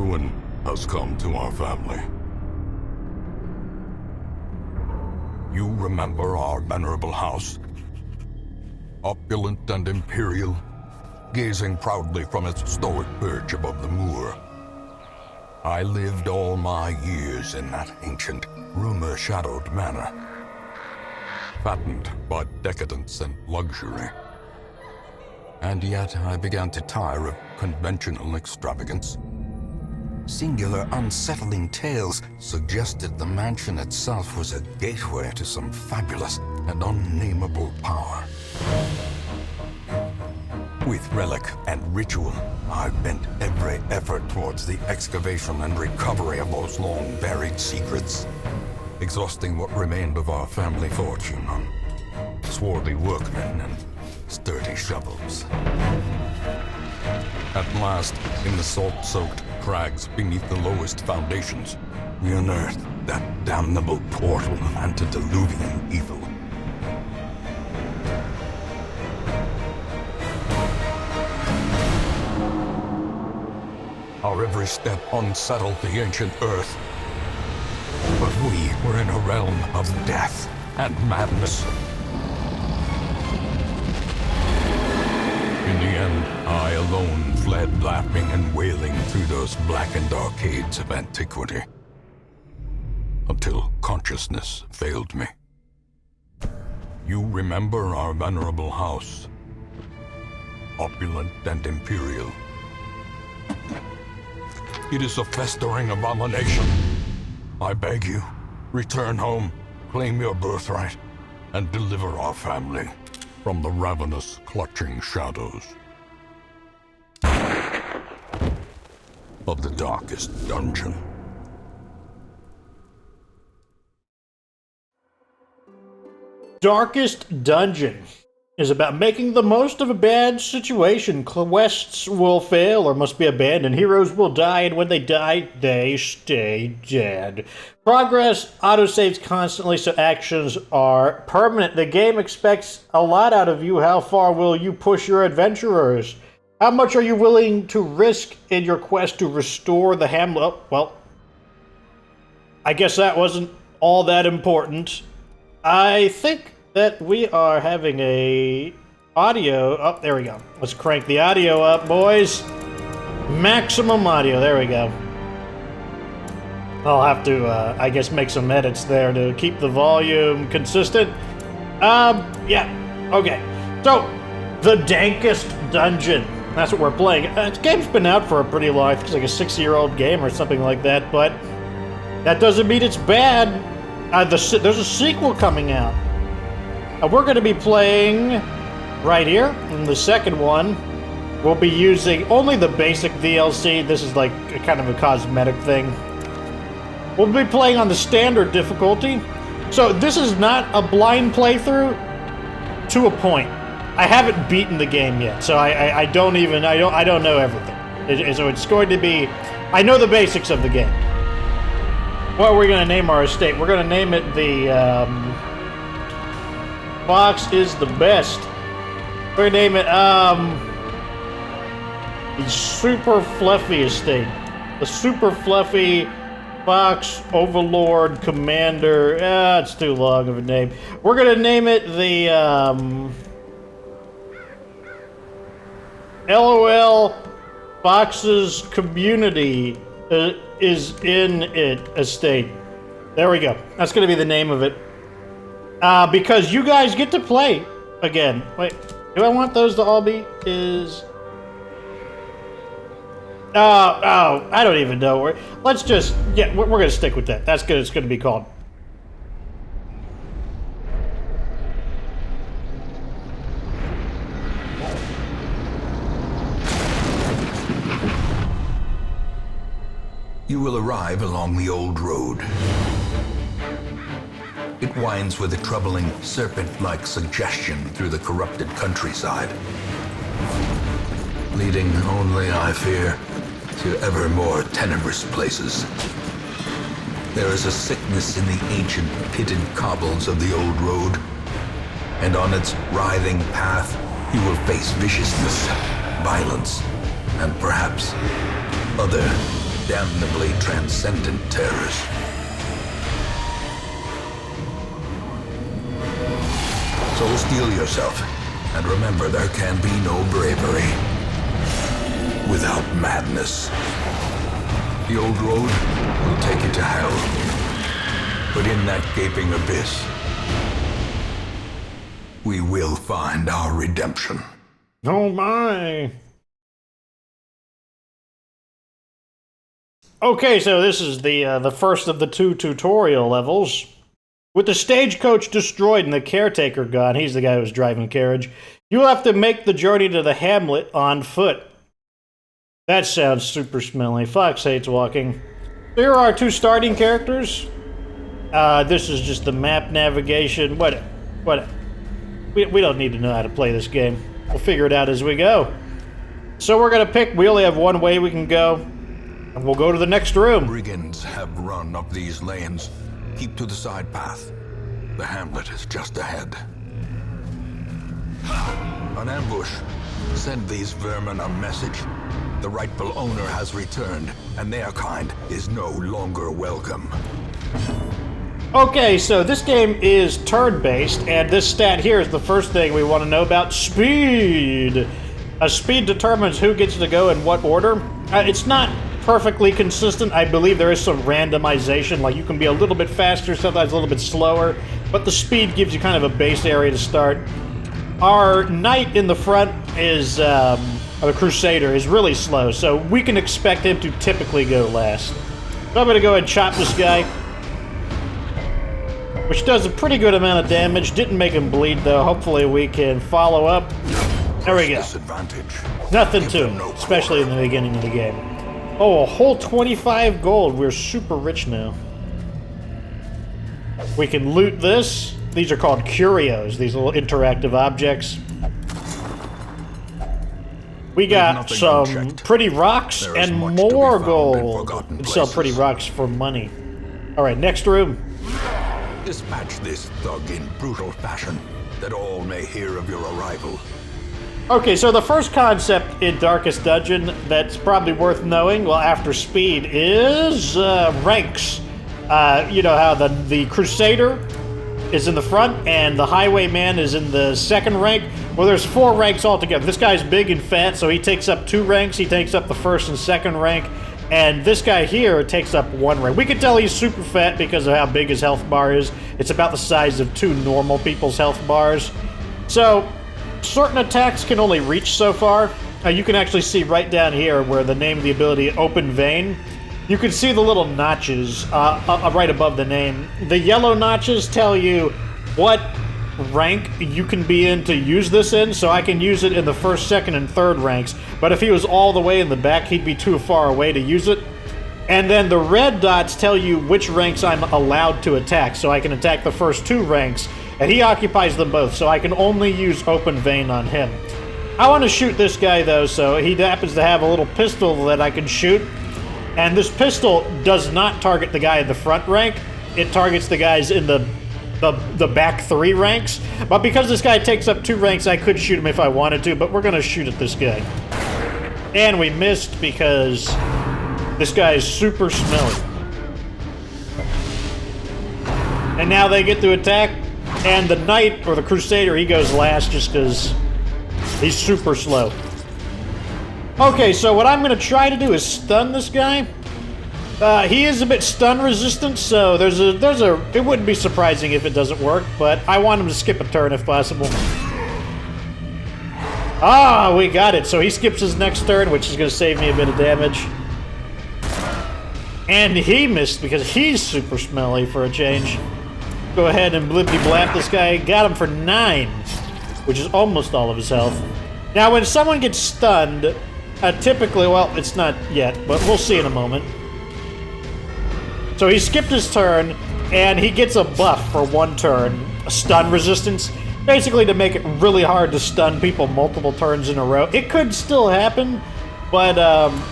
ruin has come to our family. You remember our venerable house? Opulent and imperial, gazing proudly from its stoic perch above the moor. I lived all my years in that ancient, rumor-shadowed manor, fattened by decadence and luxury. And yet I began to tire of conventional extravagance. Singular, unsettling tales suggested the mansion itself was a gateway to some fabulous and unnameable power. With relic and ritual, I've bent every effort towards the excavation and recovery of those long-buried secrets, exhausting what remained of our family fortune on swarthy workmen and sturdy shovels. At last, in the salt-soaked crags beneath the lowest foundations, we unearthed that damnable portal antediluvian evil. Our every step unsettled the ancient earth. But we were in a realm of death and madness. In the end, I alone fled laughing and wailing through those blackened arcades of antiquity, until consciousness failed me. You remember our venerable house, opulent and imperial. It is a festering abomination. I beg you, return home, claim your birthright, and deliver our family from the ravenous, clutching shadows of the Darkest Dungeon. Darkest Dungeon is about making the most of a bad situation. Quests will fail or must be abandoned. Heroes will die, and when they die, they stay dead. Progress autosaves constantly, so actions are permanent. The game expects a lot out of you. How far will you push your adventurers? How much are you willing to risk in your quest to restore the hamlet? Oh, well, I guess that wasn't all that important. I think that we are having a audio. Oh, there we go. Let's crank the audio up, boys. Maximum audio. There we go. I'll have to, I guess, make some edits there to keep the volume consistent. Yeah. Okay. So, the Dankest Dungeon. That's what we're playing. This game's been out for a pretty long. I think it's like a 6-year-old game or something like that, but that doesn't mean it's bad. There's a sequel coming out. We're going to be playing right here. In the second one, we'll be using only the basic DLC. This is like a kind of a cosmetic thing. We'll be playing on the standard difficulty. So this is not a blind playthrough to a point. I haven't beaten the game yet, so I don't know everything. So it's going to be, I know the basics of the game. What are we going to name our estate? We're going to name it the, Fox is the best. We're gonna name it, the Super Fluffy Estate. The Super Fluffy Fox Overlord Commander. It's too long of a name. We're gonna name it the, LOL Fox's Community is in it estate. There we go. That's gonna be the name of it. Because you guys get to play again. Wait, do I want those to all be I don't even know. Let's just, yeah, we're gonna stick with that. That's good. It's gonna be called. You will arrive along the old road. It winds with a troubling, serpent-like suggestion through the corrupted countryside, leading only, I fear, to ever more tenebrous places. There is a sickness in the ancient, pitted cobbles of the old road, and on its writhing path, you will face viciousness, violence, and perhaps other damnably transcendent terrors. So steel yourself, and remember there can be no bravery without madness. The old road will take you to hell, but in that gaping abyss, we will find our redemption. Oh my! Okay, so this is the first of the 2 tutorial levels. With the stagecoach destroyed and the caretaker gone, he's the guy who's driving the carriage, you'll have to make the journey to the hamlet on foot. That sounds super smelly. Fox hates walking. Here are 2 starting characters. This is just the map navigation. We don't need to know how to play this game. We'll figure it out as we go. So we're gonna pick, we only have one way we can go, and we'll go to the next room. Brigands have run up these lanes. Keep to the side path. The hamlet is just ahead. An ambush. Send these vermin a message. The rightful owner has returned, and their kind is no longer welcome. Okay, so this game is turn-based, and this stat here is the first thing we want to know about: speed. Speed determines who gets to go in what order. It's not perfectly consistent. I believe there is some randomization, like you can be a little bit faster, sometimes a little bit slower, but the speed gives you kind of a base area to start. Our knight in the front is, the crusader, is really slow, so we can expect him to typically go last. So I'm gonna go ahead and chop this guy, which does a pretty good amount of damage. Didn't make him bleed though. Hopefully we can follow up. There we go. Nothing to him, especially in the beginning of the game. Oh, a whole 25 gold. We're super rich now. We can loot this. These are called curios, these little interactive objects. We got some pretty rocks and more gold. We can sell pretty rocks for money. Alright, next room. Dispatch this thug in brutal fashion, that all may hear of your arrival. Okay, so the first concept in Darkest Dungeon that's probably worth knowing, well, after speed, is ranks. You know how the Crusader is in the front and the Highwayman is in the second rank? Well, there's 4 ranks altogether. This guy's big and fat, so he takes up 2 ranks. He takes up the first and second rank. And this guy here takes up 1 rank. We can tell he's super fat because of how big his health bar is. It's about the size of 2 normal people's health bars. So certain attacks can only reach so far. You can actually see right down here where the name of the ability, Open Vein. You can see the little notches right above the name. The yellow notches tell you what rank you can be in to use this in, so I can use it in the first, second, and third ranks. But if he was all the way in the back, he'd be too far away to use it. And then the red dots tell you which ranks I'm allowed to attack, so I can attack the first 2 ranks, and he occupies them both, so I can only use Open Vein on him. I want to shoot this guy, though, so he happens to have a little pistol that I can shoot. And this pistol does not target the guy in the front rank. It targets the guys in the back 3 ranks. But because this guy takes up 2 ranks, I could shoot him if I wanted to, but we're going to shoot at this guy. And we missed because this guy is super smelly. And now they get to attack, and the knight, or the crusader, he goes last just because he's super slow. Okay, so what I'm going to try to do is stun this guy. He is a bit stun resistant, so it wouldn't be surprising if it doesn't work, but I want him to skip a turn if possible. Ah, we got it. So he skips his next turn, which is going to save me a bit of damage. And he missed because he's super smelly for a change. Go ahead and blippy blap this guy. Got him for 9, which is almost all of his health. Now, when someone gets stunned, typically, well, it's not yet, but we'll see in a moment. So he skipped his turn, and he gets a buff for 1 turn, a stun resistance, basically to make it really hard to stun people multiple turns in a row. It could still happen, but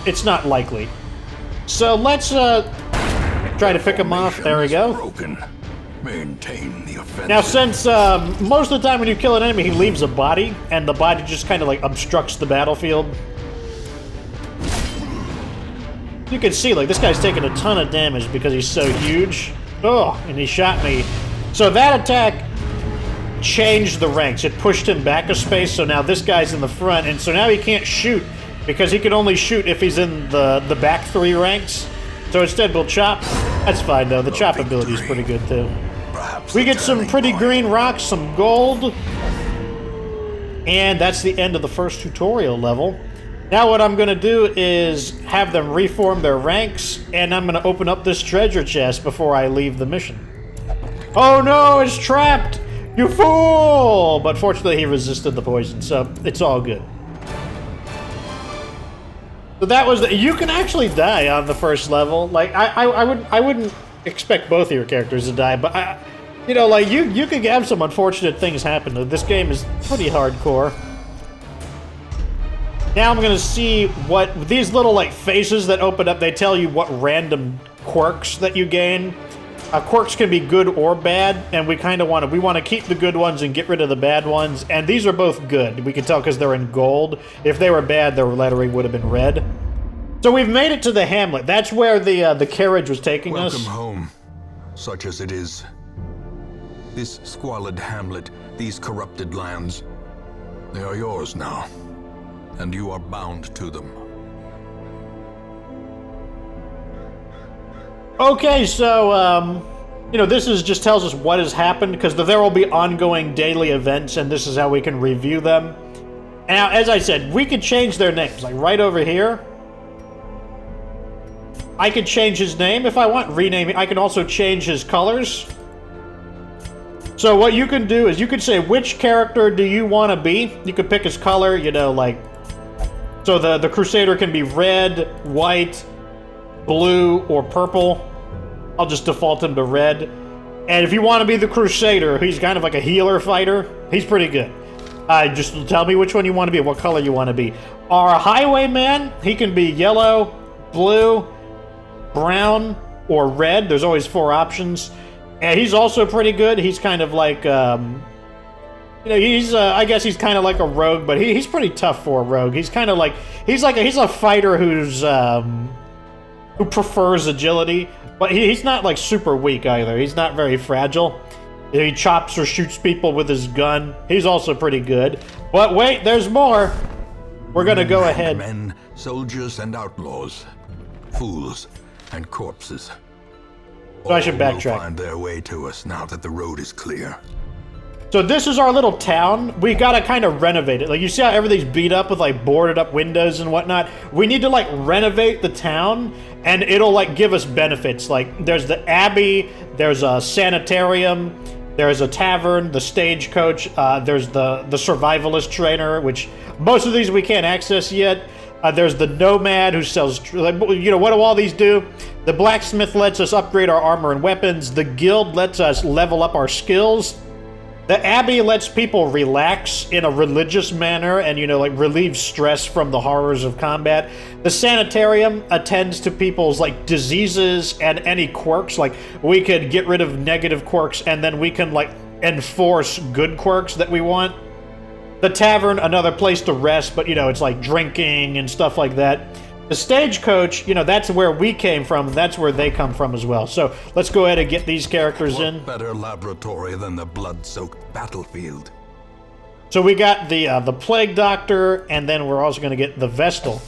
it's not likely. So let's try to pick him off. There we go. Broken. Maintain the offensive. Now, since most of the time when you kill an enemy, he leaves a body, and the body just kind of like obstructs the battlefield. You can see, like, this guy's taking a ton of damage because he's so huge. Oh, and he shot me. So that attack changed the ranks. It pushed him back a space, so now this guy's in the front, and so now he can't shoot because he can only shoot if he's in the back 3 ranks. So instead we'll chop. That's fine, though. The chop ability is pretty good, too. We get some pretty green rocks, some gold. And that's the end of the first tutorial level. Now what I'm going to do is have them reform their ranks, and I'm going to open up this treasure chest before I leave the mission. Oh no, it's trapped! You fool! But fortunately he resisted the poison, so it's all good. So that was you can actually die on the first level. Like I wouldn't expect both of your characters to die, but you know, like you could have some unfortunate things happen. This game is pretty hardcore. Now I'm gonna see what these little like faces that open up. They tell you what random quirks that you gain. Quirks can be good or bad, and we kind of want to keep the good ones and get rid of the bad ones. And these are both good. We can tell because they're in gold. If they were bad, their lettering would have been red. So we've made it to the hamlet. That's where the carriage was taking us. Welcome home, such as it is. This squalid hamlet, these corrupted lands, they are yours now, and you are bound to them. Okay, so, you know, this just tells us what has happened, because there will be ongoing daily events, and this is how we can review them. Now, as I said, we could change their names, like right over here. I could change his name if I want, rename it. I can also change his colors. So what you can do is you could say, which character do you want to be? You could pick his color, you know, like... So the Crusader can be red, white, blue, or purple. I'll just default him to red. And if you want to be the Crusader, he's kind of like a healer fighter. He's pretty good. Just tell me which one you want to be, what color you want to be. Our Highwayman, he can be yellow, blue, brown, or red. There's always 4 options. And he's also pretty good. He's kind of like, you know, he's, I guess he's kind of like a rogue, but he's pretty tough for a rogue. He's kind of like, he's a fighter who's, who prefers agility, but he's not like super weak either. He's not very fragile. He chops or shoots people with his gun. He's also pretty good. But wait, there's more. We're gonna go ahead. Men, soldiers, and outlaws, fools, and corpses. So I should All will backtrack. find their way to us now that the road is clear. So this is our little town. We gotta kind of renovate it. Like, you see how everything's beat up with like boarded up windows and whatnot? We need to like renovate the town, and it'll like give us benefits. Like, there's the Abbey, there's a sanitarium, there's a tavern, the stagecoach, there's the survivalist trainer, which most of these we can't access yet. There's the nomad who sells, you know, what do all these do? The blacksmith lets us upgrade our armor and weapons. The guild lets us level up our skills. The Abbey lets people relax in a religious manner and, you know, like relieve stress from the horrors of combat. The sanitarium attends to people's like diseases and any quirks. Like, we could get rid of negative quirks and then we can like enforce good quirks that we want. The tavern, another place to rest, but, you know, it's like drinking and stuff like that. The stagecoach, you know, that's where we came from, and that's where they come from as well. So let's go ahead and get these characters in. What better laboratory than the blood-soaked battlefield? So we got the Plague Doctor, and then we're also going to get the Vestal.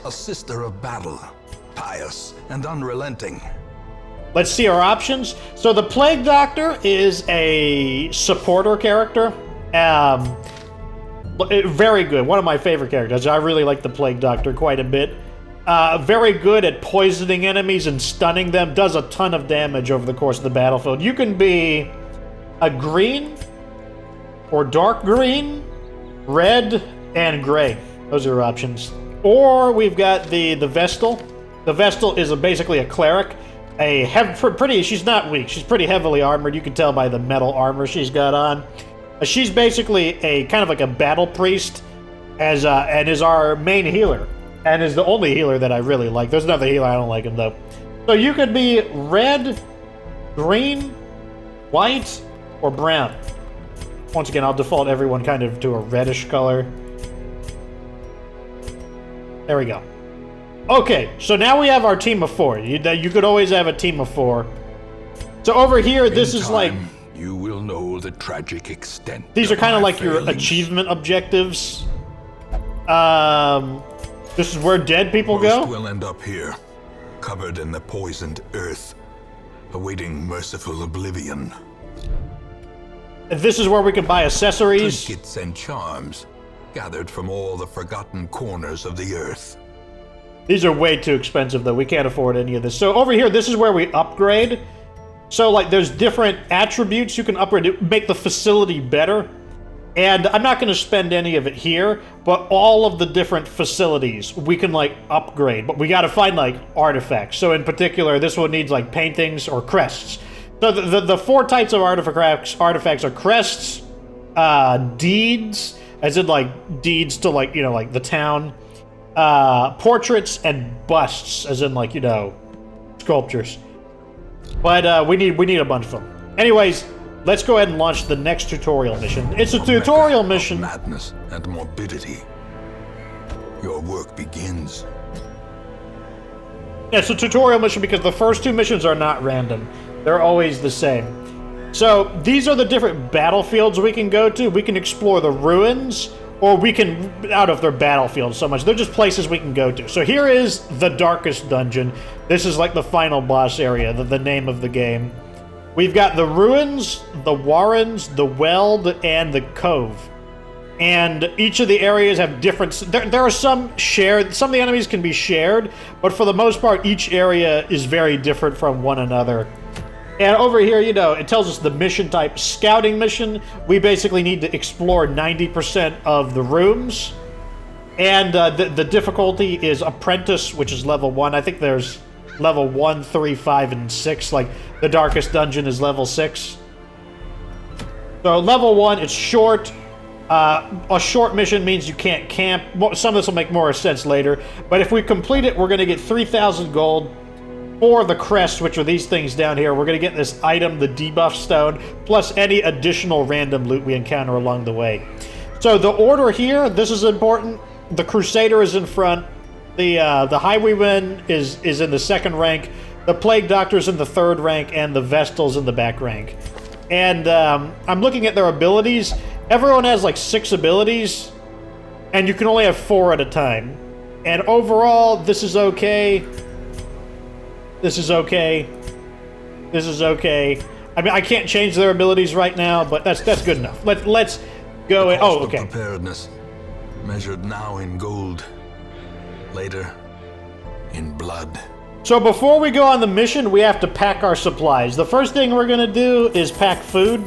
A sister of battle, pious and unrelenting. Let's see our options. So the Plague Doctor is a supporter character. Very good. One of my favorite characters. I really like the Plague Doctor quite a bit. Very good at poisoning enemies and stunning them. Does a ton of damage over the course of the battlefield. You can be a green or dark green, red, and gray. Those are your options. Or we've got the Vestal. The Vestal is basically a cleric. She's not weak. She's pretty heavily armored. You can tell by the metal armor she's got on. She's basically a kind of like a battle priest, and is our main healer, and is the only healer that I really like. There's another healer I don't like him though. So you could be red, green, white, or brown. Once again, I'll default everyone kind of to a reddish color. There we go. Okay, so now we have our team of 4. You could always have a team of 4. So over here, this is like... You will know the tragic extent. These are kind of my like your failings. achievement objectives. This is where dead people Most go? will end up here, covered in the poisoned earth, awaiting merciful oblivion. This is where we can buy accessories. Trinkets and charms, gathered from all the forgotten corners of the earth. These are way too expensive, though. We can't afford any of this. So over here, this is where we upgrade. So, like, there's different attributes you can upgrade to make the facility better. And I'm not going to spend any of it here, but all of the different facilities we can, like, upgrade. But we got to find, like, artifacts. So, in particular, this one needs, like, paintings or crests. So, the 4 types of artifacts are crests, deeds, as in, like, deeds to, like, you know, like, the town, portraits, and busts, as in, like, you know, sculptures. But we need a bunch of them. Anyways, let's go ahead and launch the next tutorial mission. It's a tutorial mission. Madness and morbidity. Your work begins. It's a tutorial mission because the first 2 missions are not random. They're always the same. So these are the different battlefields we can go to. We can explore the ruins, or we can, out of their battlefields so much. They're just places we can go to. So here is the Darkest Dungeon. This is like the final boss area, the name of the game. We've got the ruins, the warrens, the weld, and the cove. And each of the areas have different... There are some shared... Some of the enemies can be shared, but for the most part, each area is very different from one another. And over here, you know, it tells us the mission type, scouting mission. We basically need to explore 90% of the rooms. And the difficulty is apprentice, which is level 1. I think there's level 1, 3, 5, and 6. Like, the Darkest Dungeon is level 6. So level 1, it's short. A short mission means you can't camp. Some of this will make more sense later. But if we complete it, we're going to get 3,000 gold. For the crests, which are these things down here, we're going to get this item, the debuff stone, plus any additional random loot we encounter along the way. So the order here, this is important. The Crusader is in front. The Highwayman is in the 2nd rank. The Plague Doctor's in the 3rd rank, and the Vestal's in the back rank. And I'm looking at their abilities. Everyone has like 6 abilities, and you can only have 4 at a time. And overall, this is okay. This is okay. This is okay. I mean, I can't change their abilities right now, but that's good enough. Let's go in. Oh, okay. Preparedness, measured now in gold, later in blood. So before we go on the mission, we have to pack our supplies. The first thing we're gonna do is pack food.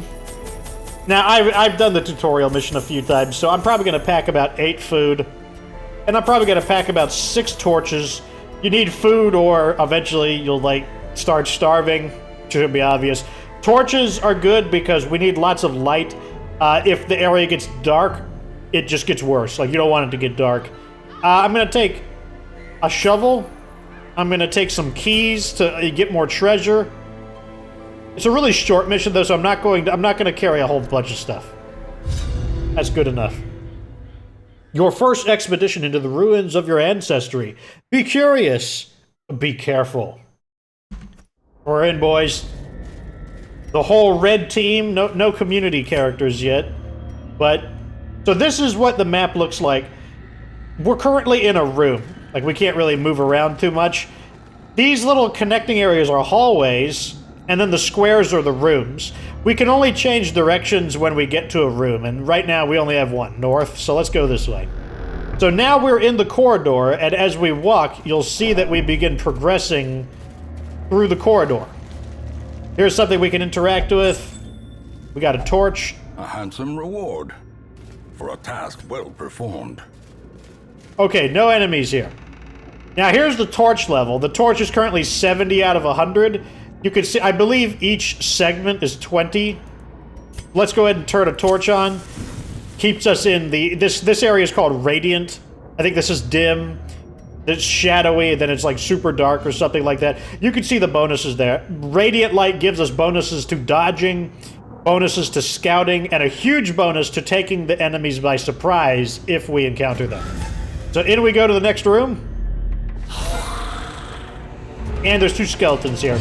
Now, I've done the tutorial mission a few times, so I'm probably gonna pack about 8 food, and I'm probably gonna pack about 6 torches. You need food, or eventually you'll, like, start starving. Should be obvious. Torches are good because we need lots of light. If the area gets dark, it just gets worse. Like, you don't want it to get dark. I'm gonna take a shovel. I'm gonna take some keys to get more treasure. It's a really short mission, though, so I'm not gonna carry a whole bunch of stuff. That's good enough. Your first expedition into the ruins of your ancestry. Be curious. Be careful. We're in, boys. The whole red team. No community characters yet. But, so this is what the map looks like. We're currently in a room. Like, we can't really move around too much. These little connecting areas are hallways, and then the squares are the rooms. We can only change directions when we get to a room, and right now we only have one, north, so let's go this way. So now we're in the corridor, and as we walk, you'll see that we begin progressing through the corridor. Here's something we can interact with. We got a torch. A handsome reward for a task well performed. Okay, no enemies here. Now here's the torch level. The torch is currently 70 out of 100. You can see, I believe each segment is 20. Let's go ahead and turn a torch on. Keeps us in the... This area is called Radiant. I think this is dim. It's shadowy, then it's like super dark or something like that. You can see the bonuses there. Radiant light gives us bonuses to dodging, bonuses to scouting, and a huge bonus to taking the enemies by surprise if we encounter them. So in we go to the next room. And there's 2 skeletons here.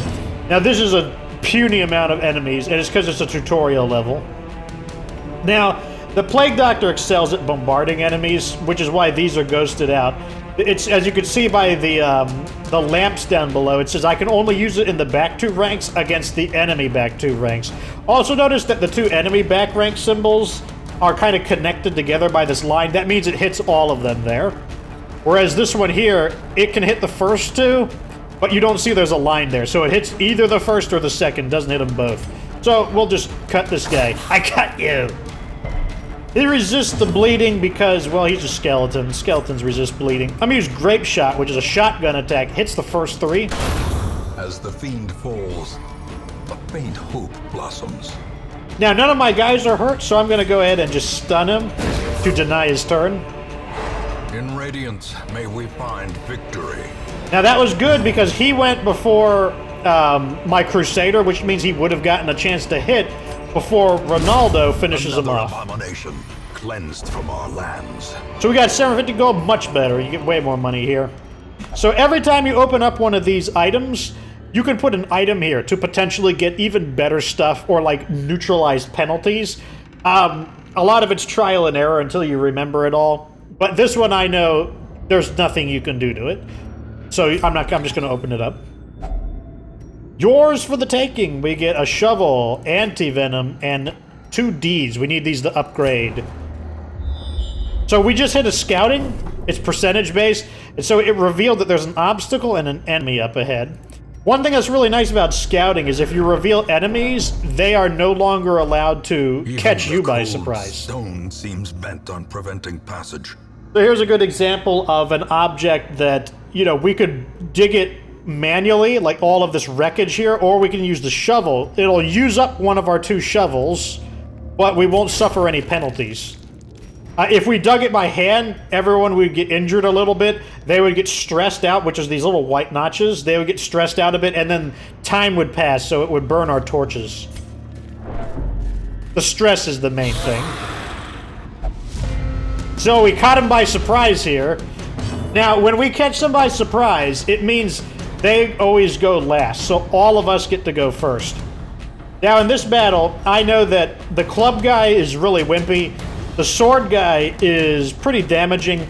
Now this is a puny amount of enemies, and it's because it's a tutorial level. Now, the Plague Doctor excels at bombarding enemies, which is why these are ghosted out. It's, as you can see by the lamps down below, it says I can only use it in the back 2 ranks against the enemy back 2 ranks. Also notice that the 2 enemy back rank symbols are kind of connected together by this line. That means it hits all of them there. Whereas this one here, it can hit the first 2, but you don't see there's a line there. So it hits either the first or the second, doesn't hit them both. So we'll just cut this guy. I cut you! He resists the bleeding because, well, he's a skeleton. Skeletons resist bleeding. I'm gonna use Grape Shot, which is a shotgun attack. Hits the first 3. As the fiend falls, a faint hope blossoms. Now, none of my guys are hurt, so I'm gonna go ahead and just stun him to deny his turn. In Radiance, may we find victory. Now, that was good because he went before my Crusader, which means he would have gotten a chance to hit before Ronaldo finishes him off. Abomination cleansed from our lands. So we got 750 gold, much better. You get way more money here. So every time you open up one of these items, you can put an item here to potentially get even better stuff or like neutralize penalties. A lot of it's trial and error until you remember it all. But this one I know there's nothing you can do to it. So I'm just gonna open it up. Yours for the taking. We get a shovel, anti-venom, and 2 Ds. We need these to upgrade. So we just hit a scouting. It's percentage based, and so it revealed that there's an obstacle and an enemy up ahead. One thing that's really nice about scouting is if you reveal enemies, they are no longer allowed to catch you by surprise. Stone seems bent on preventing passage. So here's a good example of an object that, you know, we could dig it manually, like all of this wreckage here, or we can use the shovel. It'll use up one of our 2 shovels, but we won't suffer any penalties. If we dug it by hand, everyone would get injured a little bit. They would get stressed out, which is these little white notches. They would get stressed out a bit, and then time would pass, so it would burn our torches. The stress is the main thing. So we caught him by surprise here. Now, when we catch them by surprise, it means they always go last, so all of us get to go first. Now, in this battle, I know that the club guy is really wimpy, the sword guy is pretty damaging,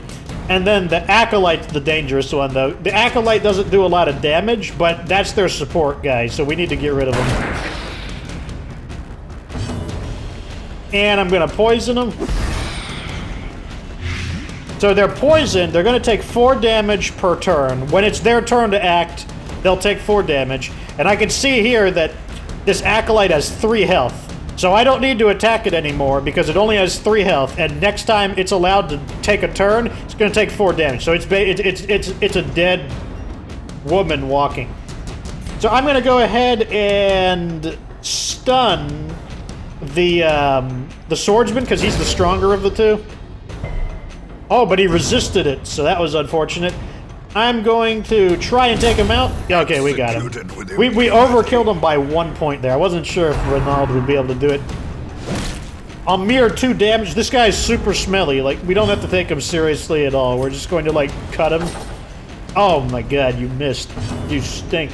and then the Acolyte's the dangerous one, though. The Acolyte doesn't do a lot of damage, but that's their support guy, so we need to get rid of him. And I'm gonna poison them. So they're poisoned, they're going to take 4 damage per turn. When it's their turn to act, they'll take 4 damage. And I can see here that this Acolyte has 3 health. So I don't need to attack it anymore because it only has 3 health. And next time it's allowed to take a turn, it's going to take 4 damage. So it's a dead woman walking. So I'm going to go ahead and stun the swordsman because he's the stronger of the 2. Oh, but he resisted it, so that was unfortunate. I'm going to try and take him out. Okay, we got him. We overkilled him by 1 point there. I wasn't sure if Ronaldo would be able to do it. A mere 2 damage. This guy's super smelly. Like, we don't have to take him seriously at all. We're just going to, like, cut him. Oh my god, you missed. You stink.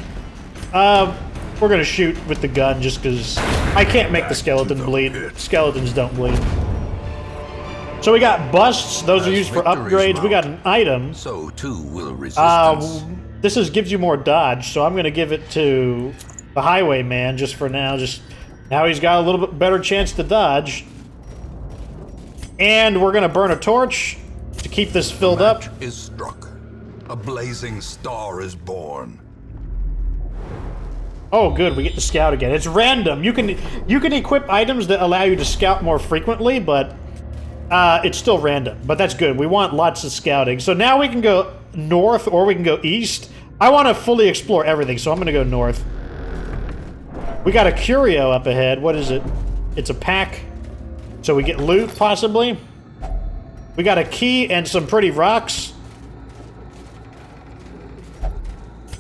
We're going to shoot with the gun just because I can't make the skeleton bleed. Skeletons don't bleed. So we got busts. Those are used for upgrades. We got an item. So too will resistance. This gives you more dodge, so I'm going to give it to the Highwayman just for now. Just now he's got a little bit better chance to dodge. And we're going to burn a torch to keep this filled up. The match is struck. A blazing star is born. Oh, good. We get to scout again. It's random. You can equip items that allow you to scout more frequently, but it's still random, but that's good. We want lots of scouting. So now we can go north or we can go east. I want to fully explore everything, so I'm going to go north. We got a curio up ahead. What is it? It's a pack. So we get loot, possibly. We got a key and some pretty rocks.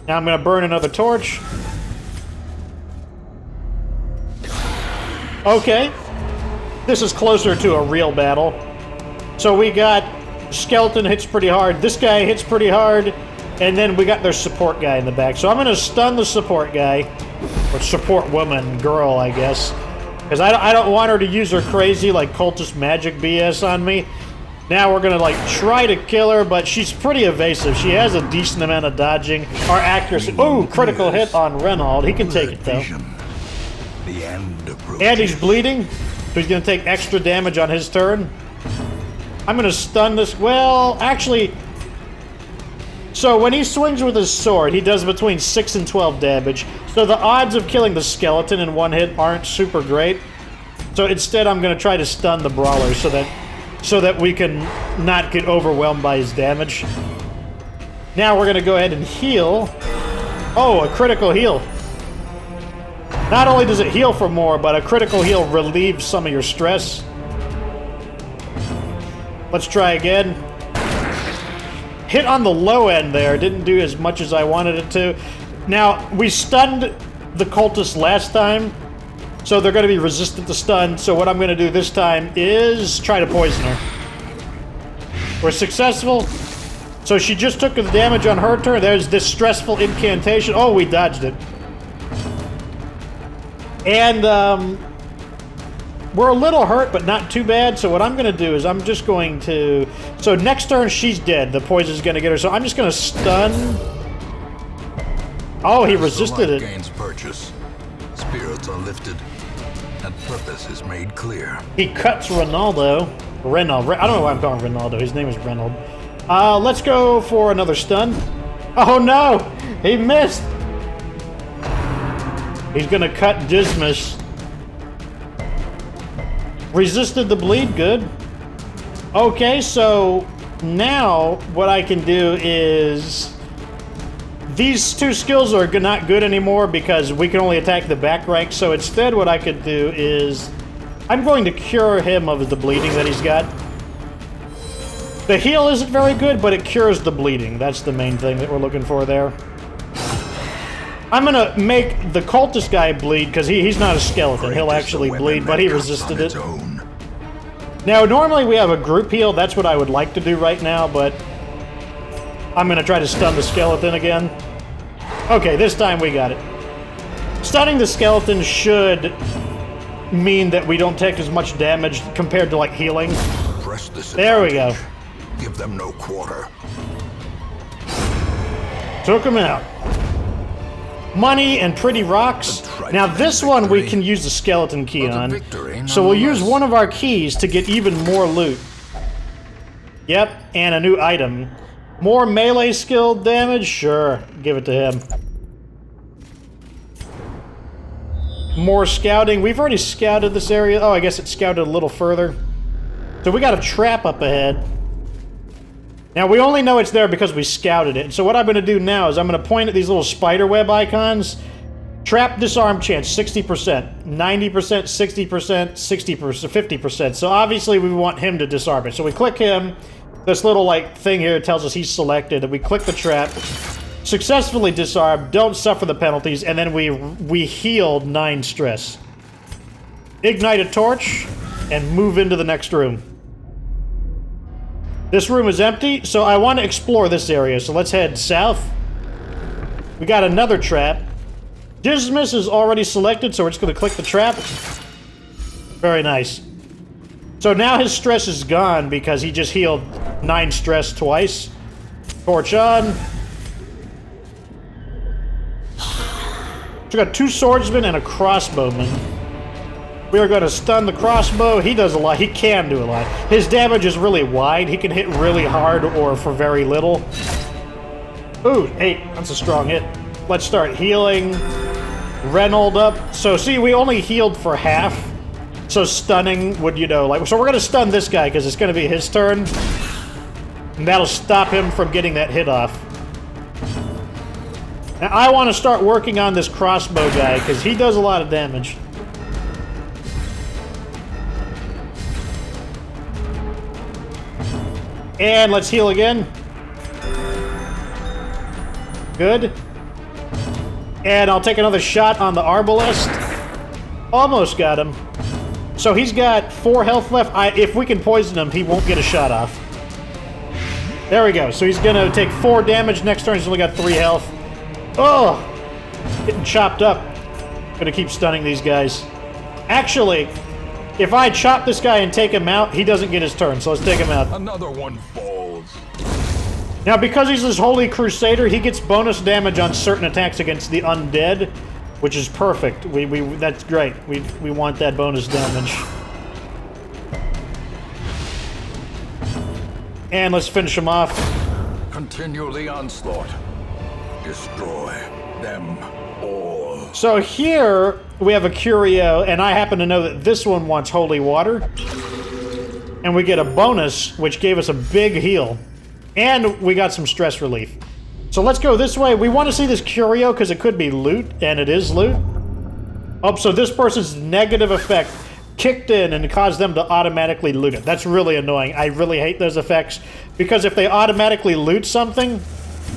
Now I'm going to burn another torch. Okay. This is closer to a real battle. So we got skeleton hits pretty hard. This guy hits pretty hard. And then we got their support guy in the back. So I'm going to stun the support guy. Or support woman, girl, I guess. Because I don't want her to use her crazy, like, cultist magic BS on me. Now we're going to, like, try to kill her, but she's pretty evasive. She has a decent amount of dodging. Our accuracy... Ooh, critical hit on Renaud. He can take it, though. The end approaches. And he's bleeding, so he's going to take extra damage on his turn. I'm going to stun this... Well, actually... So when he swings with his sword, he does between 6 and 12 damage. So the odds of killing the skeleton in one hit aren't super great. So instead I'm going to try to stun the brawler so that we can not get overwhelmed by his damage. Now we're going to go ahead and heal. Oh, a critical heal. Not only does it heal for more, but a critical heal relieves some of your stress. Let's try again. Hit on the low end there. Didn't do as much as I wanted it to. Now, we stunned the cultist last time, so they're going to be resistant to stun. So what I'm going to do this time is try to poison her. We're successful. So she just took the damage on her turn. There's this stressful incantation. Oh, we dodged it. And, we're a little hurt, but not too bad. So what I'm going to do is I'm just going to... So next turn, she's dead. The poison's going to get her. So I'm just going to stun... Oh, he resisted it. Gains purchase. Spirits are lifted, and purpose is made clear. He cuts Ronaldo. I don't know why I'm calling Ronaldo. His name is Reynold. Let's go for another stun. Oh, no! He missed! He's going to cut Dismas. Resisted the bleed, good. Okay, so now what I can do is... These two skills are not good anymore because we can only attack the back rank, so instead what I could do is... I'm going to cure him of the bleeding that he's got. The heal isn't very good, but it cures the bleeding. That's the main thing that we're looking for there. I'm gonna make the cultist guy bleed, because he's not a skeleton. He'll actually bleed, but he resisted it. Now, normally we have a group heal. That's what I would like to do right now, but I'm gonna try to stun the skeleton again. Okay, this time we got it. Stunning the skeleton should mean that we don't take as much damage compared to, like, healing. There we go. Give them no quarter. Took him out. Money and pretty rocks. Now this one we can use the skeleton key on. So we'll use one of our keys to get even more loot. Yep, and a new item. More melee skill damage? Sure, give it to him. More scouting. We've already scouted this area. Oh, I guess it scouted a little further. So we got a trap up ahead. Now, we only know it's there because we scouted it. So what I'm going to do now is I'm going to point at these little spider web icons. Trap disarm chance, 60%. 90%, 60%, 60%, 50%. So obviously we want him to disarm it. So we click him. This little, like, thing here tells us he's selected. And we click the trap. Successfully disarm. Don't suffer the penalties. And then we healed 9 stress. Ignite a torch. And move into the next room. This room is empty, so I want to explore this area, so let's head south. We got another trap. Dismas is already selected, so we're just going to click the trap. Very nice. So now his stress is gone because he just healed 9 stress twice. Torch on. So we got 2 swordsmen and a crossbowman. We are going to stun the crossbow. He does a lot. He can do a lot. His damage is really wide. He can hit really hard or for very little. Ooh, 8. That's a strong hit. Let's start healing. Reynolds up. So, see, we only healed for half. So stunning would, you know, like... So we're going to stun this guy because it's going to be his turn. And that'll stop him from getting that hit off. Now, I want to start working on this crossbow guy because he does a lot of damage. And let's heal again. Good. And I'll take another shot on the arbalest. Almost got him. So he's got 4 health left. If we can poison him, he won't get a shot off. There we go. So he's gonna take 4 damage. Next turn, he's only got 3 health. Oh! Getting chopped up. Gonna keep stunning these guys. Actually, if I chop this guy and take him out, he doesn't get his turn, so let's take him out. Another one falls. Now, because he's this Holy Crusader, he gets bonus damage on certain attacks against the undead, which is perfect. That's great. We want that bonus damage. And let's finish him off. Continue the onslaught. Destroy them all. So here, we have a curio, and I happen to know that this one wants holy water. And we get a bonus, which gave us a big heal. And we got some stress relief. So let's go this way. We want to see this curio, because it could be loot, and it is loot. Oh, so this person's negative effect kicked in and caused them to automatically loot it. That's really annoying. I really hate those effects, because if they automatically loot something,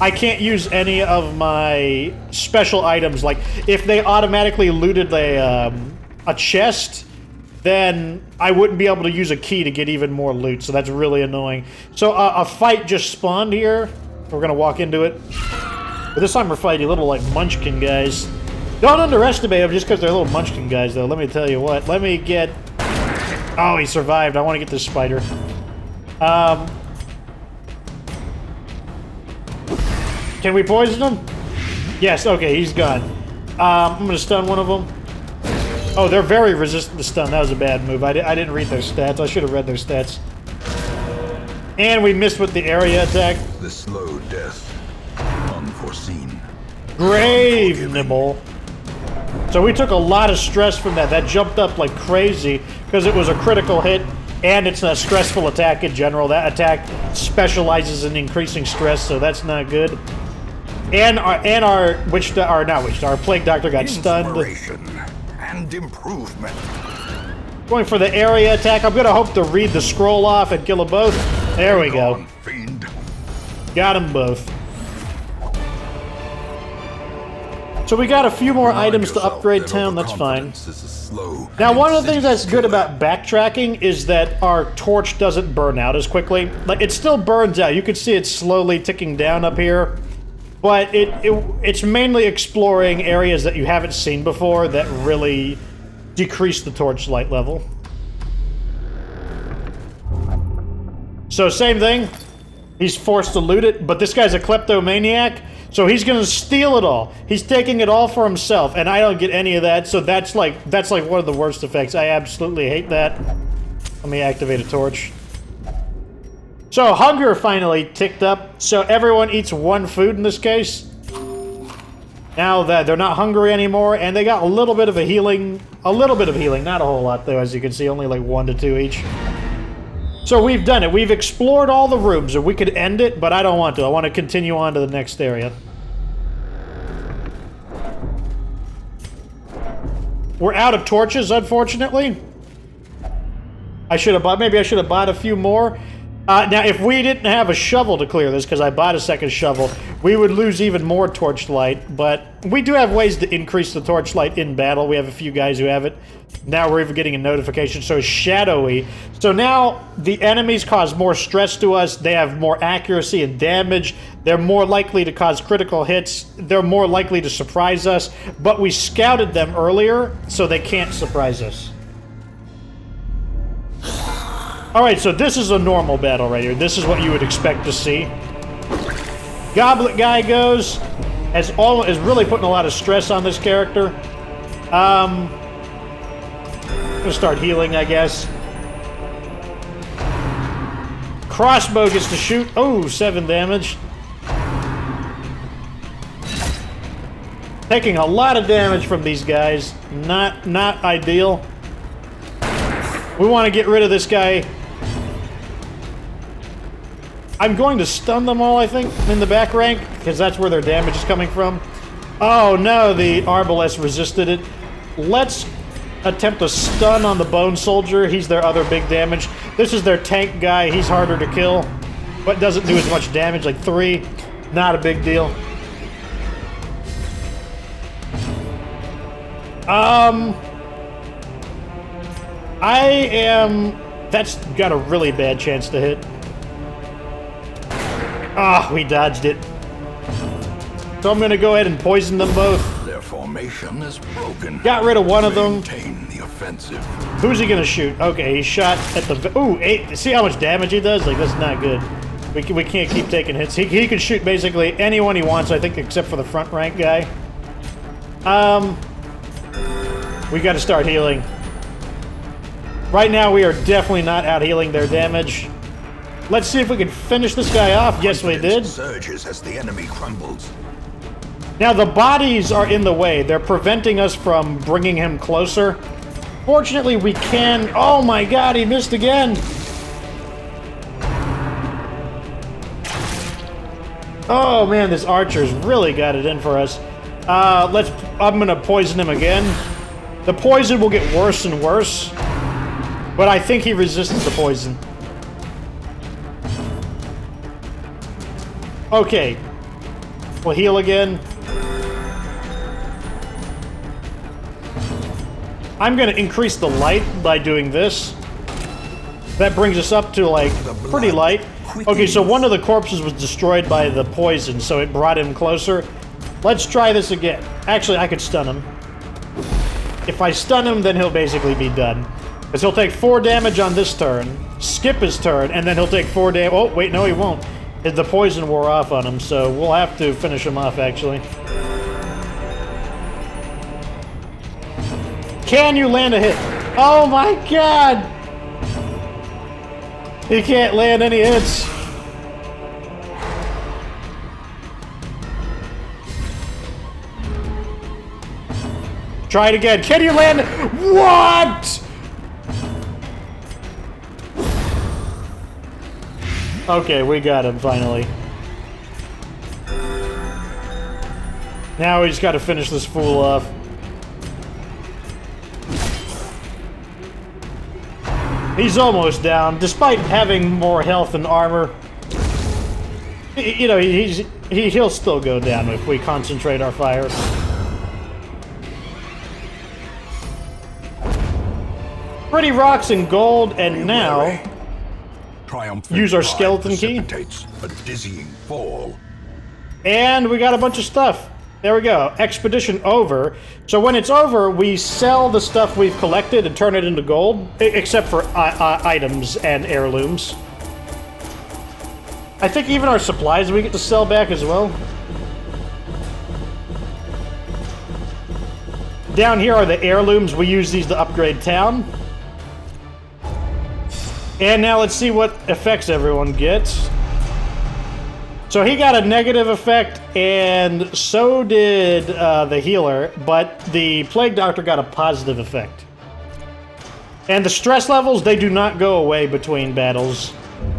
I can't use any of my special items. Like, if they automatically looted a chest, then I wouldn't be able to use a key to get even more loot, so that's really annoying. So a fight just spawned here. We're gonna walk into it. But this time we're fighting little, like, munchkin guys. Don't underestimate them just because they're little munchkin guys, though. Let me tell you what. Let me get... Oh, he survived. I want to get this spider. Can we poison him? Yes, okay, he's gone. I'm gonna stun one of them. Oh, they're very resistant to stun. That was a bad move. I didn't read their stats. I should have read their stats. And we missed with the area attack. The slow death. Unforeseen. Grave nibble. So we took a lot of stress from that. That jumped up like crazy because it was a critical hit, and it's a stressful attack in general. That attack specializes in increasing stress, so that's not good. And our plague doctor got stunned. Inspiration and improvement. Going for the area attack. I'm gonna hope to read the scroll off and kill them both. There we go. Fiend. Got them both. So we got a few more items to upgrade town, that's fine. Now, one of the things that's good about backtracking is that our torch doesn't burn out as quickly. Like, it still burns out. You can see it slowly ticking down up here. But it's mainly exploring areas that you haven't seen before that really decrease the torchlight level. So, same thing. He's forced to loot it, but this guy's a kleptomaniac. So he's gonna steal it all. He's taking it all for himself, and I don't get any of that. So that's like one of the worst effects. I absolutely hate that. Let me activate a torch. So hunger finally ticked up. So everyone eats 1 food in this case. Now that they're not hungry anymore, and they got a little bit of a healing. Not a whole lot though, as you can see, only like 1 to 2 each. So we've done it. We've explored all the rooms, and we could end it, but I don't want to. I want to continue on to the next area. We're out of torches, unfortunately. Maybe I should have bought a few more. Now, if we didn't have a shovel to clear this, because I bought a second shovel, we would lose even more torchlight, but we do have ways to increase the torchlight in battle. We have a few guys who have it. Now we're even getting a notification, so it's shadowy. So now the enemies cause more stress to us, they have more accuracy and damage, they're more likely to cause critical hits, they're more likely to surprise us, but we scouted them earlier, so they can't surprise us. Alright, so this is a normal battle right here. This is what you would expect to see. Goblet guy goes, is really putting a lot of stress on this character. I'm gonna start healing, I guess. Crossbow gets to shoot. Oh, 7 damage. Taking a lot of damage from these guys. Not ideal. We want to get rid of this guy. I'm going to stun them all, I think, in the back rank, because that's where their damage is coming from. Oh no, the arbalest resisted it. Let's attempt a stun on the bone soldier. He's their other big damage. This is their tank guy. He's harder to kill, but doesn't do as much damage, like 3. Not a big deal. That's got a really bad chance to hit. Ah, we dodged it. So I'm gonna go ahead and poison them both. Their formation is broken. Got rid of one of them. Maintain the offensive. Who's he gonna shoot? Okay, he shot at the... Ooh, 8. See how much damage he does? Like, that's not good. We can't keep taking hits. He can shoot basically anyone he wants, I think, except for the front rank guy. We gotta start healing. Right now, we are definitely not out healing their damage. Let's see if we can finish this guy off. Yes, we did. Surges as the enemy crumbles. Now, the bodies are in the way. They're preventing us from bringing him closer. Fortunately, we can... Oh my god, he missed again! Oh man, this archer's really got it in for us. I'm gonna poison him again. The poison will get worse and worse. But I think he resisted the poison. Okay. We'll heal again. I'm gonna increase the light by doing this. That brings us up to, like, pretty light. Okay, so one of the corpses was destroyed by the poison, so it brought him closer. Let's try this again. Actually, I could stun him. If I stun him, then he'll basically be done. Because he'll take 4 damage on this turn, skip his turn, and then he'll take 4 damage. Oh, wait, no, he won't. The poison wore off on him, so we'll have to finish him off, actually. Can you land a hit? Oh my god! He can't land any hits. Try it again. Can you land? What? Okay, we got him finally. Now we just got to finish this fool off. He's almost down, despite having more health and armor. You know, he'll still go down if we concentrate our fire. Pretty rocks and gold, and now use our skeleton key. A dizzying fall. And we got a bunch of stuff. There we go. Expedition over. So when it's over, we sell the stuff we've collected and turn it into gold, except for items and heirlooms. I think even our supplies we get to sell back as well. Down here are the heirlooms. We use these to upgrade town. And now let's see what effects everyone gets. So he got a negative effect, and so did the healer, but the Plague Doctor got a positive effect. And the stress levels, they do not go away between battles,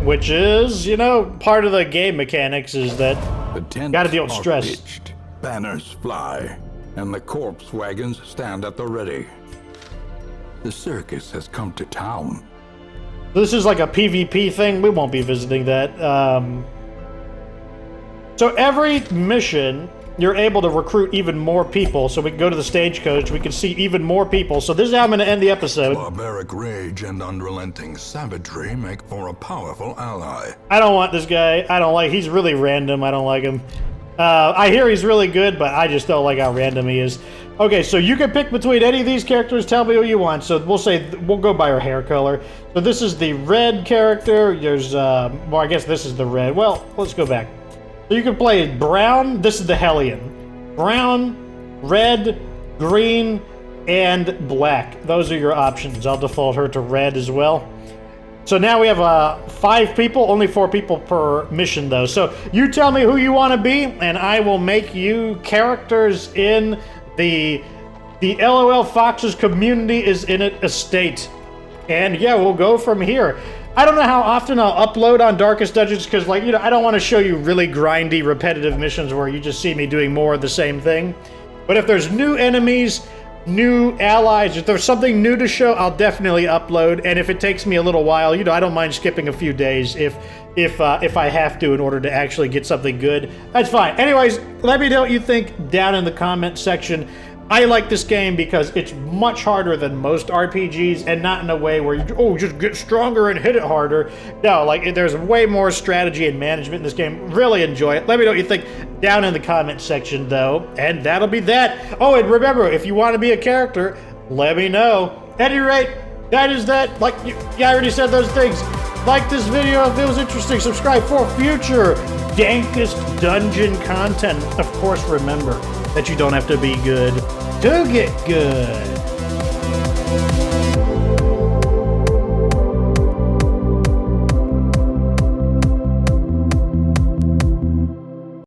which is, you know, part of the game mechanics is that gotta deal with stress. Pitched, banners fly, and the corpse wagons stand at the ready. The circus has come to town. This is like a PvP thing. We won't be visiting that. So every mission, you're able to recruit even more people. So we can go to the stagecoach. We can see even more people. So this is how I'm going to end the episode. Barbaric rage and unrelenting savagery make for a powerful ally. I don't want this guy. I don't like... He's really random. I don't like him. I hear he's really good, but I just don't like how random he is. Okay, so you can pick between any of these characters. Tell me who you want. So we'll go by her hair color. So this is the red character. There's, well, I guess this is the red. Well, let's go back. So you can play brown. This is the Hellion. Brown, red, green, and black. Those are your options. I'll default her to red as well. So now we have 5 people, only 4 people per mission though. So you tell me who you want to be, and I will make you characters in the LOL Foxes community is in it estate. And yeah, we'll go from here. I don't know how often I'll upload on Darkest Dungeons because, like, you know, I don't want to show you really grindy, repetitive missions where you just see me doing more of the same thing. But if there's new enemies, new allies, if there's something new to show, I'll definitely upload. And if it takes me a little while, you know, I don't mind skipping a few days if I have to in order to actually get something good. That's fine. Anyways, let me know what you think down in the comment section. I like this game because it's much harder than most RPGs, and not in a way where you just get stronger and hit it harder. No, like there's way more strategy and management in this game. Really enjoy it. Let me know what you think down in the comments section, though, and that'll be that. Oh, and remember, if you want to be a character, let me know. At any rate, that is that. Like, I already said those things. Like this video if it was interesting. Subscribe for future Dankest Dungeon content. Of course, remember that you don't have to be good to get good.